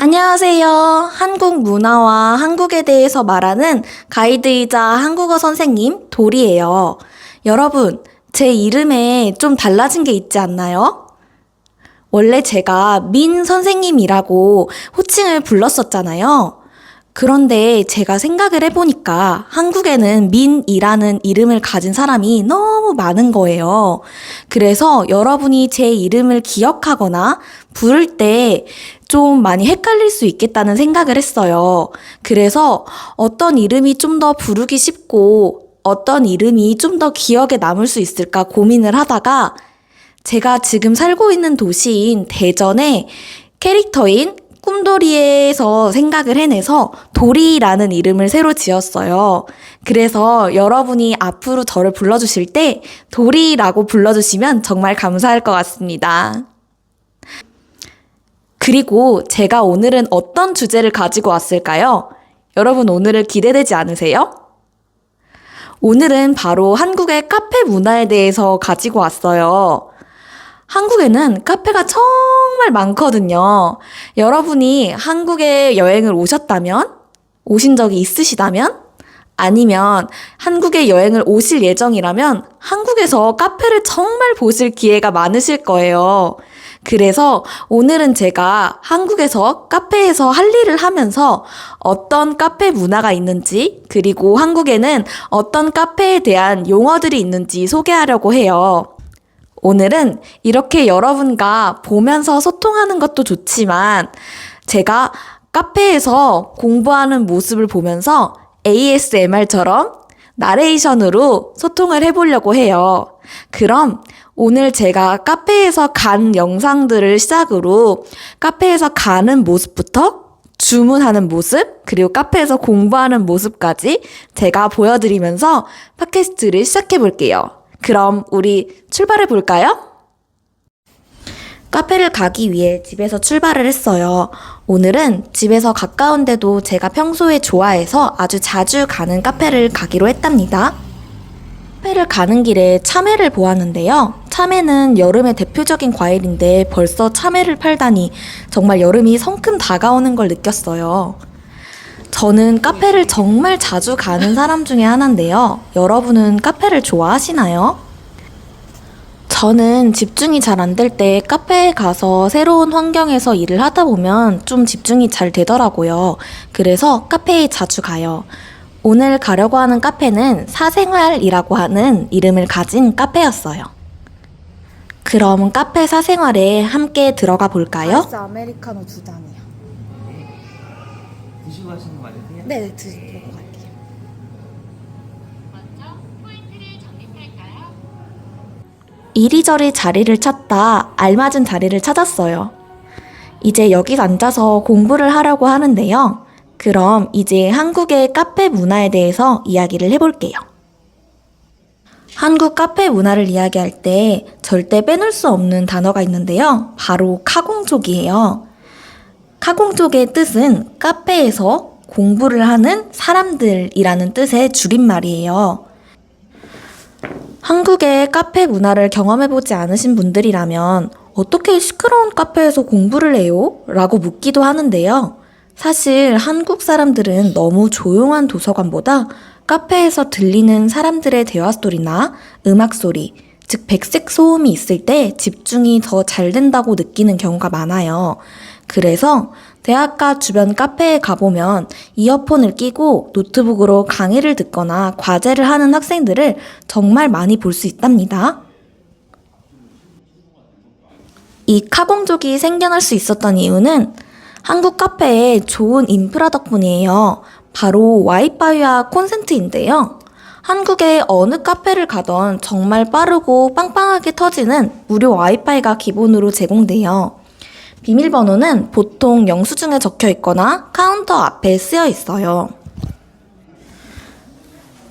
안녕하세요. 한국 문화와 한국에 대해서 말하는 가이드이자 한국어 선생님 도리예요. 여러분, 제 이름에 좀 달라진 게 있지 않나요? 원래 제가 민 선생님이라고 호칭을 불렀었잖아요. 그런데 제가 생각을 해보니까 한국에는 민이라는 이름을 가진 사람이 너무 많은 거예요. 그래서 여러분이 제 이름을 기억하거나 부를 때 좀 많이 헷갈릴 수 있겠다는 생각을 했어요. 그래서 어떤 이름이 좀 더 부르기 쉽고 어떤 이름이 좀 더 기억에 남을 수 있을까 고민을 하다가 제가 지금 살고 있는 도시인 대전의 캐릭터인 꿈돌이에서 생각을 해내서 도리라는 이름을 새로 지었어요. 그래서 여러분이 앞으로 저를 불러주실 때 도리라고 불러주시면 정말 감사할 것 같습니다. 그리고 제가 오늘은 어떤 주제를 가지고 왔을까요? 여러분 오늘은 기대되지 않으세요? 오늘은 바로 한국의 카페 문화에 대해서 가지고 왔어요. 한국에는 카페가 정말 많거든요. 여러분이 한국에 여행을 오신 적이 있으시다면? 아니면 한국에 여행을 오실 예정이라면 한국에서 카페를 정말 보실 기회가 많으실 거예요. 그래서 오늘은 제가 한국에서 카페에서 할 일을 하면서 어떤 카페 문화가 있는지, 그리고 한국에는 어떤 카페에 대한 용어들이 있는지 소개하려고 해요. 오늘은 이렇게 여러분과 보면서 소통하는 것도 좋지만 제가 카페에서 공부하는 모습을 보면서 ASMR처럼 나레이션으로 소통을 해보려고 해요. 그럼 오늘 제가 카페에서 간 영상들을 시작으로 카페에서 가는 모습부터 주문하는 모습, 그리고 카페에서 공부하는 모습까지 제가 보여드리면서 팟캐스트를 시작해 볼게요. 그럼 우리 출발해 볼까요? 카페를 가기 위해 집에서 출발을 했어요. 오늘은 집에서 가까운데도 제가 평소에 좋아해서 아주 자주 가는 카페를 가기로 했답니다. 카페를 가는 길에 참외를 보았는데요. 참외는 여름의 대표적인 과일인데 벌써 참외를 팔다니 정말 여름이 성큼 다가오는 걸 느꼈어요. 저는 카페를 정말 자주 가는 사람 중에 하나인데요. 여러분은 카페를 좋아하시나요? 저는 집중이 잘 안 될 때 카페에 가서 새로운 환경에서 일을 하다 보면 좀 집중이 잘 되더라고요. 그래서 카페에 자주 가요. 오늘 가려고 하는 카페는 사생활이라고 하는 이름을 가진 카페였어요. 그럼 카페 사생활에 함께 들어가 볼까요? 아이스 아메리카노 2잔이요. 드시고 하시는 거 맞으세요? 네, 드시고 갈게요. 먼저 포인트를 적립할까요? 이리저리 자리를 찾다 알맞은 자리를 찾았어요. 이제 여기 앉아서 공부를 하려고 하는데요. 그럼 이제 한국의 카페 문화에 대해서 이야기를 해볼게요. 한국 카페 문화를 이야기할 때 절대 빼놓을 수 없는 단어가 있는데요. 바로 카공족이에요. 카공족의 뜻은 카페에서 공부를 하는 사람들이라는 뜻의 줄임말이에요. 한국의 카페 문화를 경험해보지 않으신 분들이라면 어떻게 시끄러운 카페에서 공부를 해요? 라고 묻기도 하는데요. 사실 한국 사람들은 너무 조용한 도서관보다 카페에서 들리는 사람들의 대화 소리나 음악 소리, 즉 백색 소음이 있을 때 집중이 더 잘 된다고 느끼는 경우가 많아요. 그래서 대학가 주변 카페에 가보면 이어폰을 끼고 노트북으로 강의를 듣거나 과제를 하는 학생들을 정말 많이 볼 수 있답니다. 이 카공족이 생겨날 수 있었던 이유는 한국 카페의 좋은 인프라 덕분이에요. 바로 와이파이와 콘센트인데요. 한국의 어느 카페를 가던 정말 빠르고 빵빵하게 터지는 무료 와이파이가 기본으로 제공돼요. 비밀번호는 보통 영수증에 적혀 있거나 카운터 앞에 쓰여 있어요.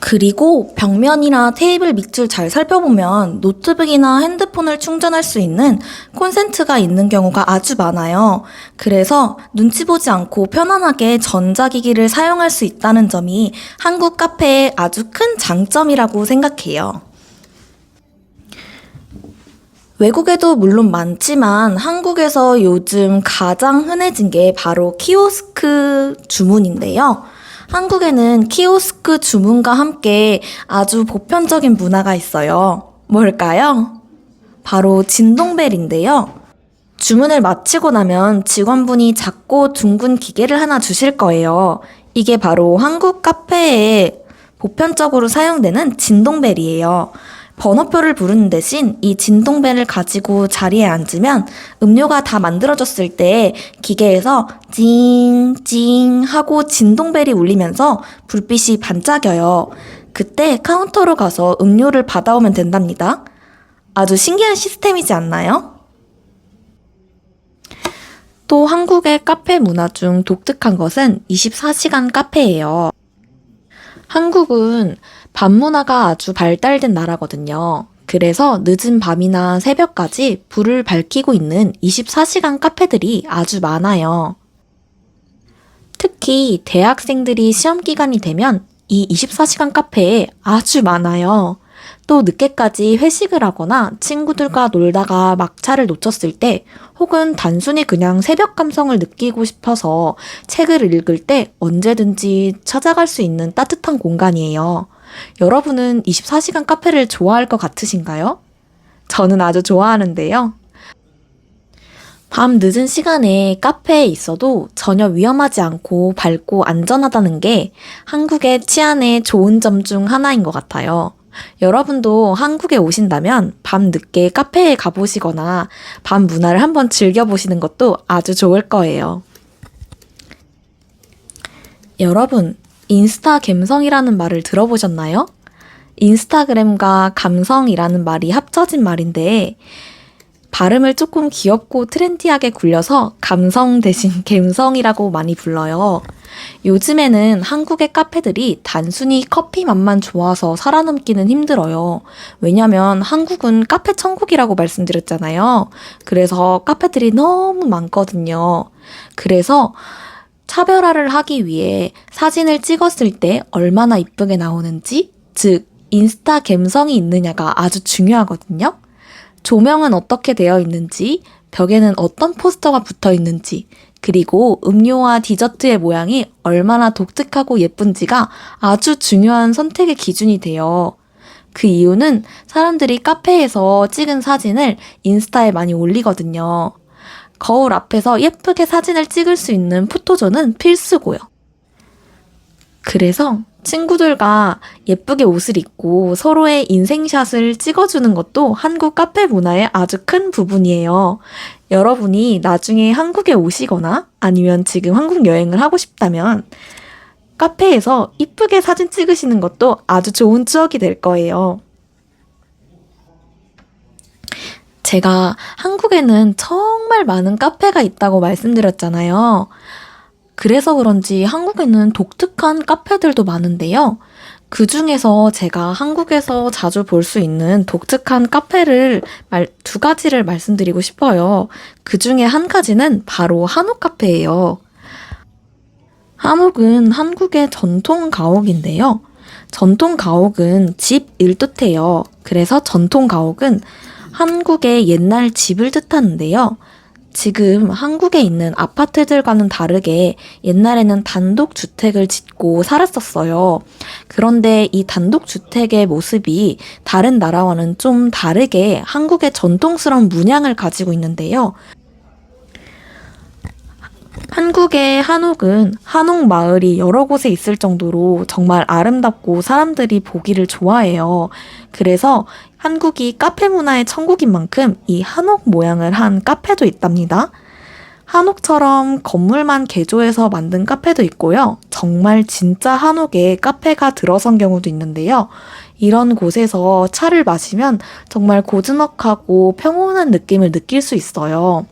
그리고 벽면이나 테이블 밑을 잘 살펴보면 노트북이나 핸드폰을 충전할 수 있는 콘센트가 있는 경우가 아주 많아요. 그래서 눈치 보지 않고 편안하게 전자기기를 사용할 수 있다는 점이 한국 카페의 아주 큰 장점이라고 생각해요. 외국에도 물론 많지만 한국에서 요즘 가장 흔해진 게 바로 키오스크 주문인데요. 한국에는 키오스크 주문과 함께 아주 보편적인 문화가 있어요. 뭘까요? 바로 진동벨인데요. 주문을 마치고 나면 직원분이 작고 둥근 기계를 하나 주실 거예요. 이게 바로 한국 카페에 보편적으로 사용되는 진동벨이에요. 번호표를 부르는 대신 이 진동벨을 가지고 자리에 앉으면 음료가 다 만들어졌을 때 기계에서 찡찡 하고 진동벨이 울리면서 불빛이 반짝여요. 그때 카운터로 가서 음료를 받아오면 된답니다. 아주 신기한 시스템이지 않나요? 또 한국의 카페 문화 중 독특한 것은 24시간 카페예요. 한국은 밤 문화가 아주 발달된 나라거든요. 그래서 늦은 밤이나 새벽까지 불을 밝히고 있는 24시간 카페들이 아주 많아요. 특히 대학생들이 시험 기간이 되면 이 24시간 카페에 아주 많아요. 또 늦게까지 회식을 하거나 친구들과 놀다가 막차를 놓쳤을 때 혹은 단순히 그냥 새벽 감성을 느끼고 싶어서 책을 읽을 때 언제든지 찾아갈 수 있는 따뜻한 공간이에요. 여러분은 24시간 카페를 좋아할 것 같으신가요? 저는 아주 좋아하는데요. 밤 늦은 시간에 카페에 있어도 전혀 위험하지 않고 밝고 안전하다는 게 한국의 치안의 좋은 점 중 하나인 것 같아요. 여러분도 한국에 오신다면 밤 늦게 카페에 가보시거나 밤 문화를 한번 즐겨보시는 것도 아주 좋을 거예요. 여러분, 인스타 갬성이라는 말을 들어보셨나요? 인스타그램과 감성이라는 말이 합쳐진 말인데 발음을 조금 귀엽고 트렌디하게 굴려서 감성 대신 갬성이라고 많이 불러요. 요즘에는 한국의 카페들이 단순히 커피 맛만 좋아서 살아남기는 힘들어요. 왜냐면 한국은 카페 천국이라고 말씀드렸잖아요. 그래서 카페들이 너무 많거든요. 그래서 차별화를 하기 위해 사진을 찍었을 때 얼마나 이쁘게 나오는지, 즉 인스타 갬성이 있느냐가 아주 중요하거든요. 조명은 어떻게 되어 있는지, 벽에는 어떤 포스터가 붙어 있는지, 그리고 음료와 디저트의 모양이 얼마나 독특하고 예쁜지가 아주 중요한 선택의 기준이 돼요. 그 이유는 사람들이 카페에서 찍은 사진을 인스타에 많이 올리거든요. 거울 앞에서 예쁘게 사진을 찍을 수 있는 포토존은 필수고요. 그래서 친구들과 예쁘게 옷을 입고 서로의 인생샷을 찍어주는 것도 한국 카페 문화의 아주 큰 부분이에요. 여러분이 나중에 한국에 오시거나 아니면 지금 한국 여행을 하고 싶다면 카페에서 이쁘게 사진 찍으시는 것도 아주 좋은 추억이 될 거예요. 제가 한국에는 정말 많은 카페가 있다고 말씀드렸잖아요. 그래서 그런지 한국에는 독특한 카페들도 많은데요. 그 중에서 제가 한국에서 자주 볼 수 있는 독특한 카페를 두 가지를 말씀드리고 싶어요. 그 중에 한 가지는 바로 한옥 카페예요. 한옥은 한국의 전통 가옥인데요. 전통 가옥은 집일 뜻해요. 그래서 전통 가옥은 한국의 옛날 집을 뜻하는데요. 지금 한국에 있는 아파트들과는 다르게 옛날에는 단독주택을 짓고 살았었어요. 그런데 이 단독주택의 모습이 다른 나라와는 좀 다르게 한국의 전통스러운 문양을 가지고 있는데요. 한국의 한옥은 한옥 마을이 여러 곳에 있을 정도로 정말 아름답고 사람들이 보기를 좋아해요. 그래서 한국이 카페 문화의 천국인 만큼 이 한옥 모양을 한 카페도 있답니다. 한옥처럼 건물만 개조해서 만든 카페도 있고요. 정말 진짜 한옥에 카페가 들어선 경우도 있는데요. 이런 곳에서 차를 마시면 정말 고즈넉하고 평온한 느낌을 느낄 수 있어요.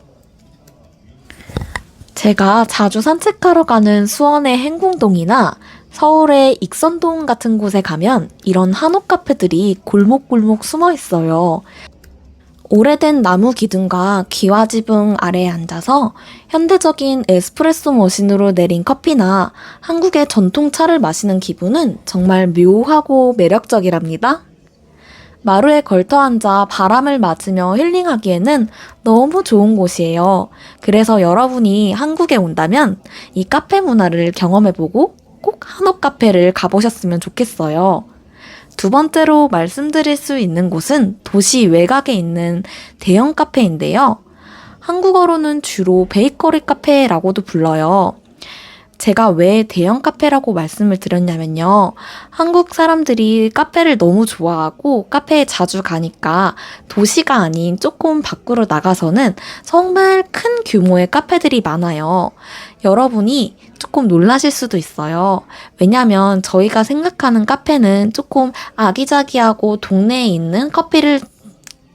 제가 자주 산책하러 가는 수원의 행궁동이나 서울의 익선동 같은 곳에 가면 이런 한옥 카페들이 골목골목 숨어 있어요. 오래된 나무 기둥과 기와지붕 아래에 앉아서 현대적인 에스프레소 머신으로 내린 커피나 한국의 전통차를 마시는 기분은 정말 묘하고 매력적이랍니다. 마루에 걸터 앉아 바람을 맞으며 힐링하기에는 너무 좋은 곳이에요. 그래서 여러분이 한국에 온다면 이 카페 문화를 경험해보고 꼭 한옥 카페를 가보셨으면 좋겠어요. 두 번째로 말씀드릴 수 있는 곳은 도시 외곽에 있는 대형 카페인데요. 한국어로는 주로 베이커리 카페라고도 불러요. 제가 왜 대형 카페라고 말씀을 드렸냐면요. 한국 사람들이 카페를 너무 좋아하고 카페에 자주 가니까 도시가 아닌 조금 밖으로 나가서는 정말 큰 규모의 카페들이 많아요. 여러분이 조금 놀라실 수도 있어요. 왜냐면 저희가 생각하는 카페는 조금 아기자기하고 동네에 있는 커피를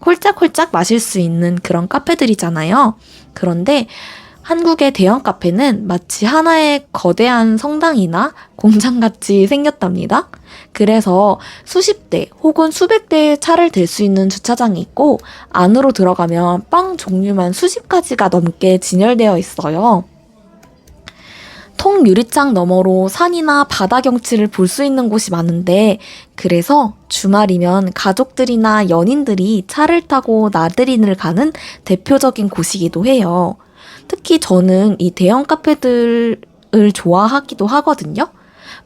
홀짝홀짝 마실 수 있는 그런 카페들이잖아요. 그런데 한국의 대형 카페는 마치 하나의 거대한 성당이나 공장같이 생겼답니다. 그래서 수십 대 혹은 수백 대의 차를 댈 수 있는 주차장이 있고 안으로 들어가면 빵 종류만 수십 가지가 넘게 진열되어 있어요. 통 유리창 너머로 산이나 바다 경치를 볼 수 있는 곳이 많은데 그래서 주말이면 가족들이나 연인들이 차를 타고 나들이를 가는 대표적인 곳이기도 해요. 특히 저는 이 대형 카페들을 좋아하기도 하거든요.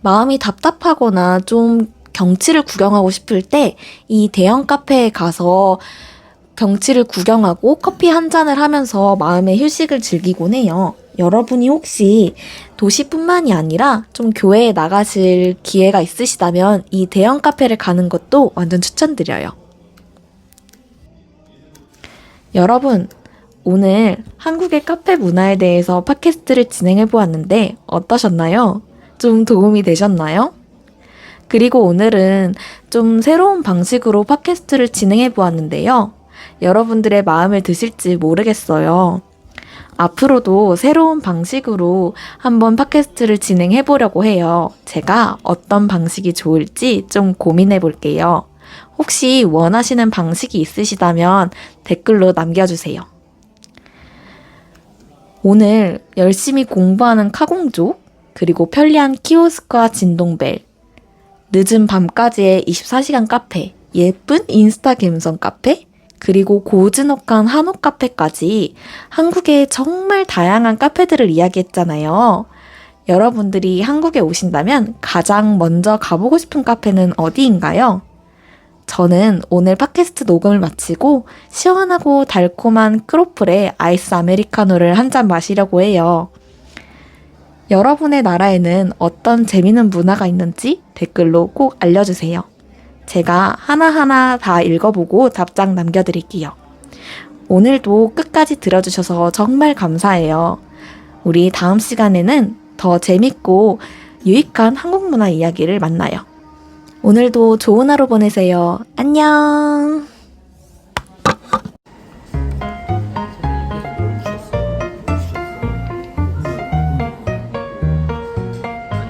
마음이 답답하거나 좀 경치를 구경하고 싶을 때 이 대형 카페에 가서 경치를 구경하고 커피 한 잔을 하면서 마음의 휴식을 즐기곤 해요. 여러분이 혹시 도시뿐만이 아니라 좀 교회에 나가실 기회가 있으시다면 이 대형 카페를 가는 것도 완전 추천드려요. 여러분, 오늘 한국의 카페 문화에 대해서 팟캐스트를 진행해 보았는데 어떠셨나요? 좀 도움이 되셨나요? 그리고 오늘은 좀 새로운 방식으로 팟캐스트를 진행해 보았는데요. 여러분들의 마음을 드실지 모르겠어요. 앞으로도 새로운 방식으로 한번 팟캐스트를 진행해 보려고 해요. 제가 어떤 방식이 좋을지 좀 고민해 볼게요. 혹시 원하시는 방식이 있으시다면 댓글로 남겨주세요. 오늘 열심히 공부하는 카공족, 그리고 편리한 키오스크와 진동벨, 늦은 밤까지의 24시간 카페, 예쁜 인스타 감성 카페, 그리고 고즈넉한 한옥 카페까지 한국의 정말 다양한 카페들을 이야기했잖아요. 여러분들이 한국에 오신다면 가장 먼저 가보고 싶은 카페는 어디인가요? 저는 오늘 팟캐스트 녹음을 마치고 시원하고 달콤한 크로플에 아이스 아메리카노를 한 잔 마시려고 해요. 여러분의 나라에는 어떤 재미있는 문화가 있는지 댓글로 꼭 알려주세요. 제가 하나하나 다 읽어보고 답장 남겨드릴게요. 오늘도 끝까지 들어주셔서 정말 감사해요. 우리 다음 시간에는 더 재밌고 유익한 한국 문화 이야기를 만나요. 오늘도 좋은 하루 보내세요. 안녕!